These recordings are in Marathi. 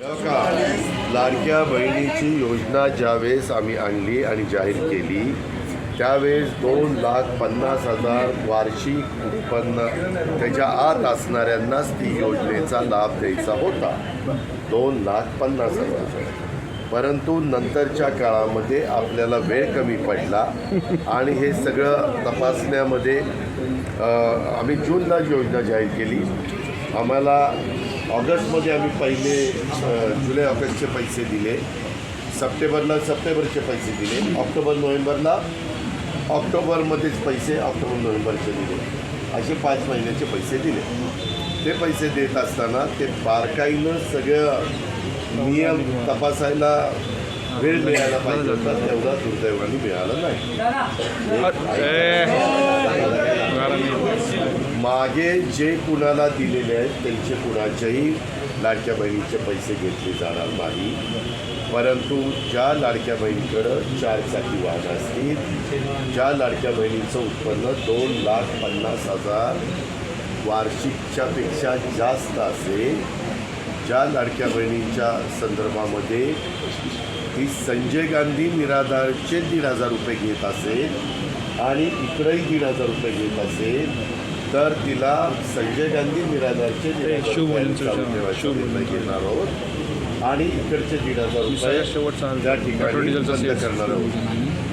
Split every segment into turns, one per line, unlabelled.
लाडक्या बहिणीची योजना ज्यावेळेस आम्ही आणली आणि जाहीर केली त्यावेळेस 2,50,000 वार्षिक उत्पन्न त्याच्या आत असणाऱ्यांनाच ती योजनेचा लाभ द्यायचा होता. 2,50,000. परंतु नंतरच्या काळामध्ये आपल्याला वेळ कमी पडला आणि हे सगळं तपासण्यामध्ये आम्ही जूनला योजना जाहीर केली. आम्हाला ऑगस्टमध्ये आम्ही पहिले जुलै ऑगस्टचे पैसे दिले, सप्टेंबरचे पैसे दिले, ऑक्टोबरमध्येच पैसे नोव्हेंबरचे दिले, असे 5 महिन्याचे पैसे दिले. ते पैसे देत असताना ते बारकाईनं सगळं नियम तपासायला वेळ मिळायला पाहिजे होता, तेवढा दुर्दैवाने मिळाला नाही. मागे जे कुणाला दिलेले आहेत त्यांचे कुणाच्याही लाडक्या बहिणीचे पैसे घेतले जाणार नाही. परंतु ज्या लाडक्या बहिणीकडं 4 चाकी वाहन असतील, ज्या लाडक्या बहिणीचं उत्पन्न 2,50,000 वार्षिकच्या पेक्षा जास्त असेल, ज्या लाडक्या बहिणींच्या संदर्भामध्ये ती संजय गांधी निराधारचे 1,500 रुपये घेत असेल आणि इकडंही 1,500 रुपये घेत असेल तर तिला संजय गांधी निराधारचे 1,500 रुपये घेणार आहोत आणि इकडचे 1,500 रुपये त्या ठिकाणी बंद करणार आहोत.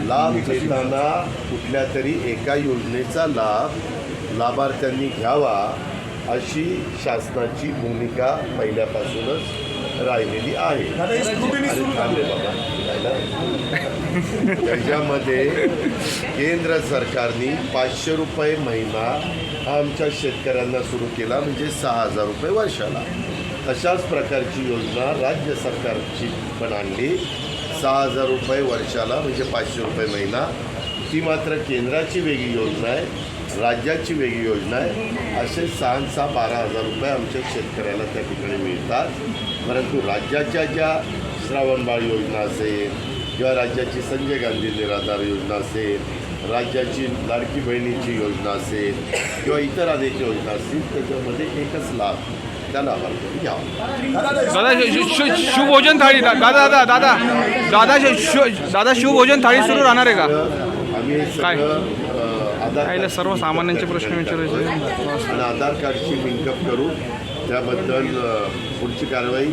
लाभ घेताना कुठल्या तरी एका योजनेचा लाभ लाभार्थ्यांनी घ्यावा अशी शासनाची भूमिका पहिल्यापासूनच राहिलेली आहे. त्याच्यामध्ये केंद्र सरकारने 500 रुपये महिना हा आमच्या शेतकऱ्यांना सुरू केला, म्हणजे 6,000 रुपये वर्षाला. तशाच प्रकारची योजना राज्य सरकारची पण आणली, 6,000 रुपये वर्षाला म्हणजे 500 रुपये महिना. ती मात्र केंद्राची वेगळी योजना आहे, राज्याची वेगळी योजना आहे. असे 6,000-12,000 रुपये आमच्या शेतकऱ्याला त्या ठिकाणी मिळतात. परंतु राज्याच्या ज्या श्रावणबाळ योजना असेल किंवा राज्याची संजय गांधी निराधार योजना असेल, राज्याची लाडकी बहिणीची योजना असेल किंवा इतर अनेक योजना असतील, त्याच्यामध्ये एकच लाभ त्या लाभार्थ्यांनी घ्यावा.
दादा शिवभोजन थाळी दादा शिवभोजन थाळी सुरू राहणार आहे का?
आम्ही
काय सर्वसामान्यांचे प्रश्न विचारायचे
आणि आधार कार्डची लिंकअप करू, त्याबद्दल पुढची कारवाई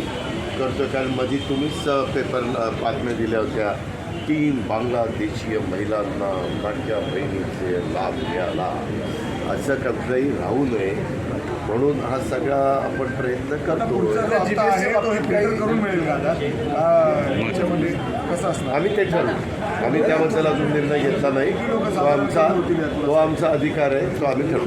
करतो. कारण मध्ये तुम्हीच पेपर बातम्या दिल्या होत्या, 3 बांगलादेशीय महिलांना लाडक्या बहिणीचे लाभ मिळाला. असं कसंही राहू नये म्हणून हा सगळा आपण प्रयत्न करतो. आम्ही ते ठरवू, आम्ही त्याबद्दल अजून निर्णय घेतला नाही. तो आमचा अधिकार आहे, तो आम्ही ठरवू.